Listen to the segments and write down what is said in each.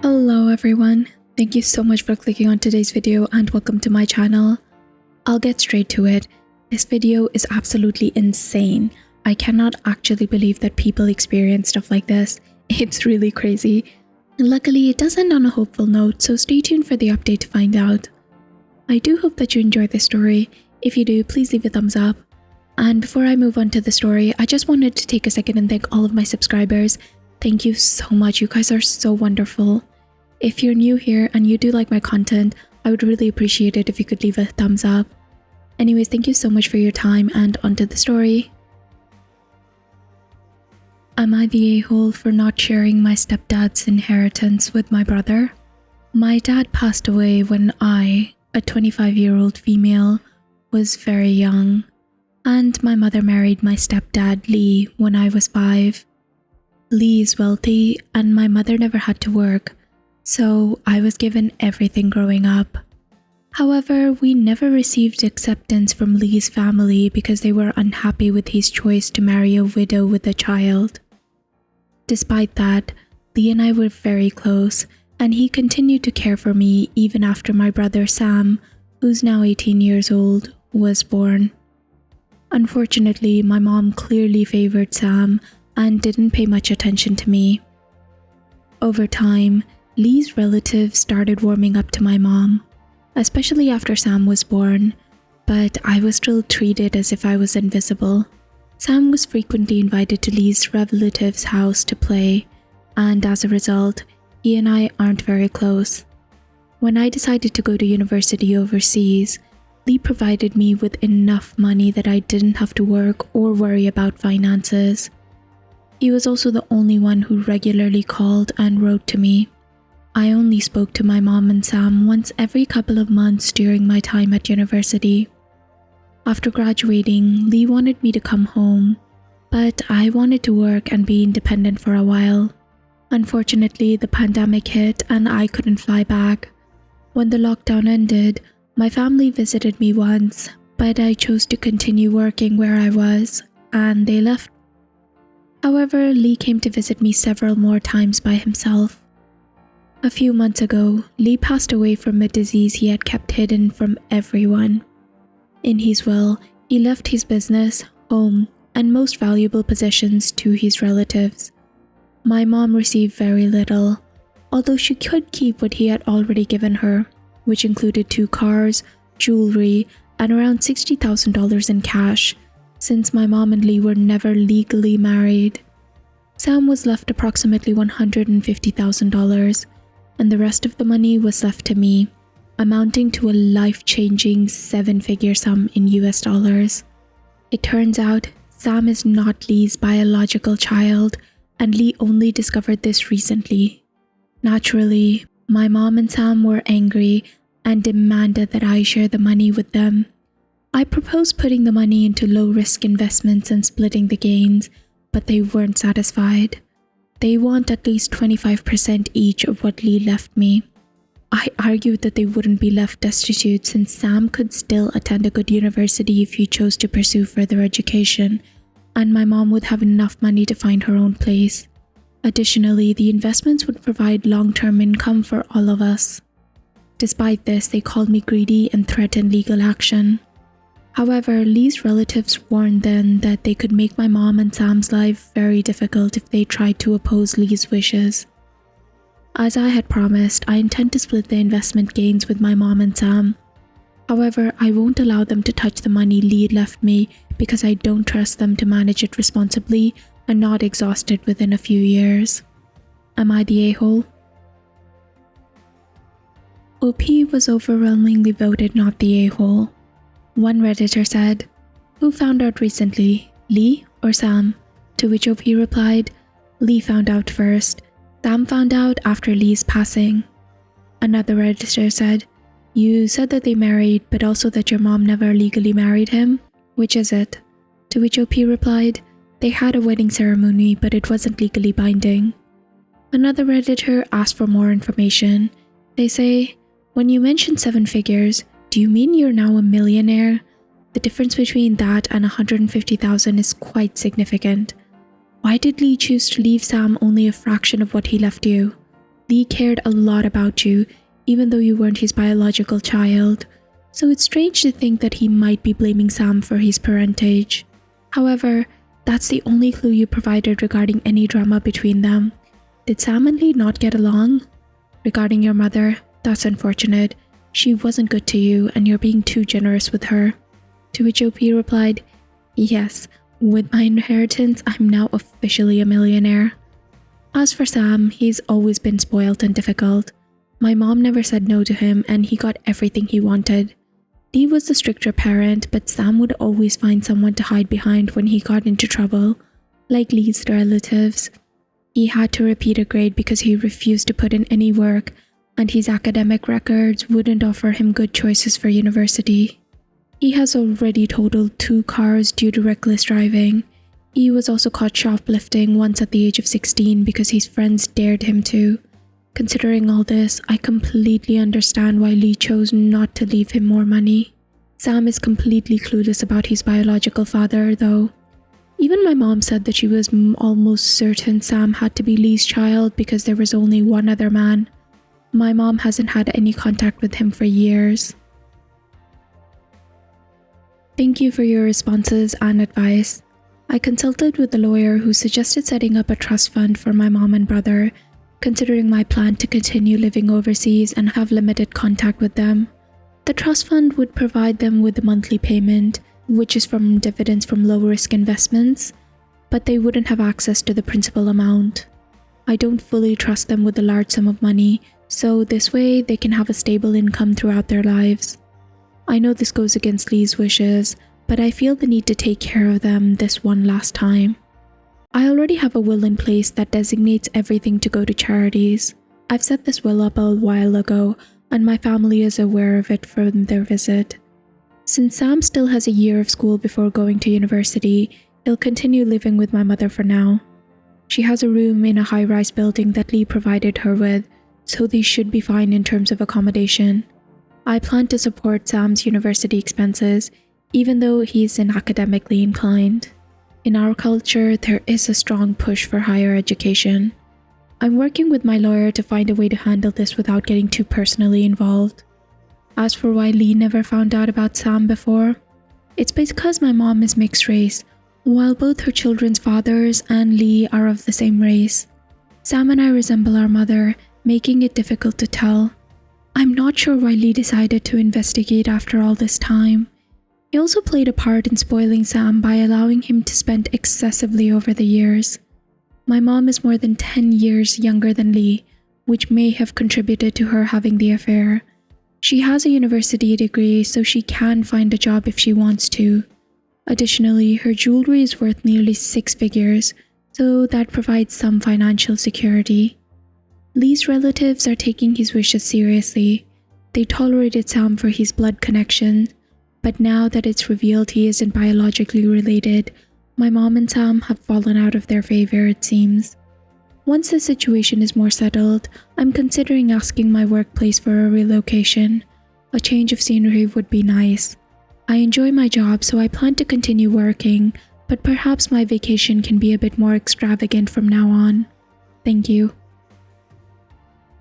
Hello everyone, thank you so much for clicking on today's video and welcome to my channel. I'll get straight to it. This video is absolutely insane. I cannot actually believe that people experience stuff like this. It's really crazy. And luckily it does end on a hopeful note, so stay tuned for the update to find out. I do hope that you enjoyed this story. If you do, please leave a thumbs up. And before I move on to the story, I just wanted to take a second and thank all of my subscribers. Thank you so much, you guys are so wonderful. If you're new here and you do like my content, I would really appreciate it if you could leave a thumbs up. Anyways, thank you so much for your time and onto the story. Am I the a-hole for not sharing my stepdad's inheritance with my brother? My dad passed away when I, a 25-year-old female, was very young, and my mother married my stepdad Lee when I was 5. Lee is wealthy and my mother never had to work, so I was given everything growing up. However, we never received acceptance from Lee's family because they were unhappy with his choice to marry a widow with a child. Despite that, Lee and I were very close, and he continued to care for me even after my brother Sam, who's now 18 years old, was born. Unfortunately, my mom clearly favored Sam and didn't pay much attention to me. Over time, Lee's relatives started warming up to my mom, especially after Sam was born, but I was still treated as if I was invisible. Sam was frequently invited to Lee's relatives' house to play, and as a result, he and I aren't very close. When I decided to go to university overseas, Lee provided me with enough money that I didn't have to work or worry about finances. He was also the only one who regularly called and wrote to me. I only spoke to my mom and Sam once every couple of months during my time at university. After graduating, Lee wanted me to come home, but I wanted to work and be independent for a while. Unfortunately, the pandemic hit and I couldn't fly back. When the lockdown ended, my family visited me once, but I chose to continue working where I was, and they left. However, Lee came to visit me several more times by himself. A few months ago, Lee passed away from a disease he had kept hidden from everyone. In his will, he left his business, home, and most valuable possessions to his relatives. My mom received very little, although she could keep what he had already given her, which included 2 cars, jewelry, and around $60,000 in cash, since my mom and Lee were never legally married. Sam was left approximately $150,000, and the rest of the money was left to me, amounting to a life-changing 7-figure sum in US dollars. It turns out Sam is not Lee's biological child, and Lee only discovered this recently. Naturally, my mom and Sam were angry and demanded that I share the money with them. I proposed putting the money into low-risk investments and splitting the gains, but they weren't satisfied. They want at least 25% each of what Lee left me. I argued that they wouldn't be left destitute since Sam could still attend a good university if he chose to pursue further education, and my mom would have enough money to find her own place. Additionally, the investments would provide long-term income for all of us. Despite this, they called me greedy and threatened legal action. However, Lee's relatives warned them that they could make my mom and Sam's life very difficult if they tried to oppose Lee's wishes. As I had promised, I intend to split the investment gains with my mom and Sam. However, I won't allow them to touch the money Lee left me because I don't trust them to manage it responsibly and not exhaust it within a few years. Am I the a-hole? OP was overwhelmingly voted not the a-hole. One Redditor said, "Who found out recently, Lee or Sam?" To which OP replied, "Lee found out first. Sam found out after Lee's passing." Another Redditor said, "You said that they married, but also that your mom never legally married him. Which is it?" To which OP replied, "They had a wedding ceremony, but it wasn't legally binding." Another Redditor asked for more information. They say, "When you mention 7 figures, do you mean you're now a millionaire? The difference between that and 150,000 is quite significant. Why did Lee choose to leave Sam only a fraction of what he left you? Lee cared a lot about you, even though you weren't his biological child, so it's strange to think that he might be blaming Sam for his parentage. However, that's the only clue you provided regarding any drama between them. Did Sam and Lee not get along? Regarding your mother, that's unfortunate. She wasn't good to you and you're being too generous with her. To which OP replied, yes, with my inheritance, I'm now officially a millionaire. As for Sam, he's always been spoiled and difficult. My mom never said no to him and he got everything he wanted. Lee was the stricter parent, but Sam would always find someone to hide behind when he got into trouble, like Lee's relatives. He had to repeat a grade because he refused to put in any work, and his academic records wouldn't offer him good choices for university. He has already totaled 2 cars due to reckless driving. He was also caught shoplifting once at the age of 16 because his friends dared him to. Considering all this, I completely understand why Lee chose not to leave him more money. Sam is completely clueless about his biological father, though. Even my mom said that she was almost certain Sam had to be Lee's child because there was only one other man. My mom hasn't had any contact with him for years. Thank you for your responses and advice. I consulted with a lawyer who suggested setting up a trust fund for my mom and brother, considering my plan to continue living overseas and have limited contact with them. The trust fund would provide them with a monthly payment, which is from dividends from low-risk investments, but they wouldn't have access to the principal amount. I don't fully trust them with a large sum of money, so this way they can have a stable income throughout their lives. I know this goes against Lee's wishes, but I feel the need to take care of them this one last time. I already have a will in place that designates everything to go to charities. I've set this will up a while ago, and my family is aware of it from their visit. Since Sam still has a year of school before going to university, he'll continue living with my mother for now. She has a room in a high-rise building that Lee provided her with, so they should be fine in terms of accommodation. I plan to support Sam's university expenses, even though he's academically inclined. In our culture, there is a strong push for higher education. I'm working with my lawyer to find a way to handle this without getting too personally involved. As for why Lee never found out about Sam before, it's because my mom is mixed race, while both her children's fathers and Lee are of the same race. Sam and I resemble our mother, making it difficult to tell. I'm not sure why Lee decided to investigate after all this time. He also played a part in spoiling Sam by allowing him to spend excessively over the years. My mom is more than 10 years younger than Lee, which may have contributed to her having the affair. She has a university degree, so she can find a job if she wants to. Additionally, her jewelry is worth nearly 6 figures, so that provides some financial security. Lee's relatives are taking his wishes seriously. They tolerated Sam for his blood connection, but now that it's revealed he isn't biologically related, my mom and Sam have fallen out of their favor, it seems. Once the situation is more settled, I'm considering asking my workplace for a relocation. A change of scenery would be nice. I enjoy my job, so I plan to continue working, but perhaps my vacation can be a bit more extravagant from now on. Thank you.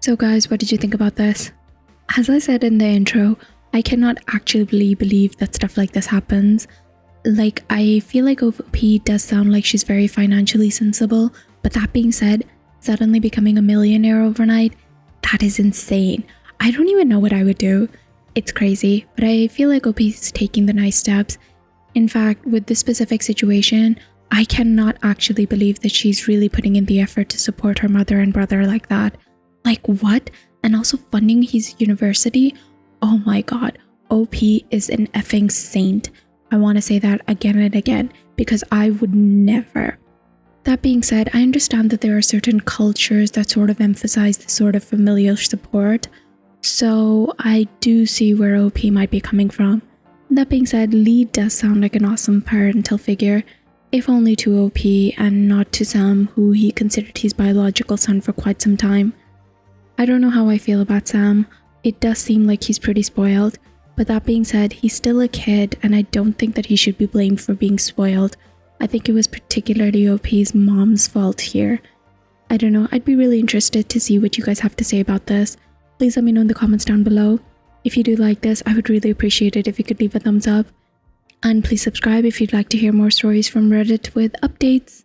So guys, what did you think about this? As I said in the intro, I cannot actually believe that stuff like this happens. I feel like OP does sound like she's very financially sensible, but that being said, suddenly becoming a millionaire overnight, that is insane. I don't even know what I would do. It's crazy, but I feel like OP is taking the nice steps. In fact, with this specific situation, I cannot actually believe that she's really putting in the effort to support her mother and brother like that. Like what? And also funding his university? Oh my god, OP is an effing saint. I want to say that again and again because I would never. That being said, I understand that there are certain cultures that sort of emphasize this sort of familial support, so I do see where OP might be coming from. That being said, Lee does sound like an awesome parental figure, if only to OP and not to Sam, who he considered his biological son for quite some time. I don't know how I feel about Sam. It does seem like he's pretty spoiled, but that being said, he's still a kid and I don't think that he should be blamed for being spoiled. I think it was particularly OP's mom's fault here. I don't know, I'd be really interested to see what you guys have to say about this. Please let me know in the comments down below. If you do like this, I would really appreciate it if you could leave a thumbs up. And please subscribe if you'd like to hear more stories from Reddit with updates.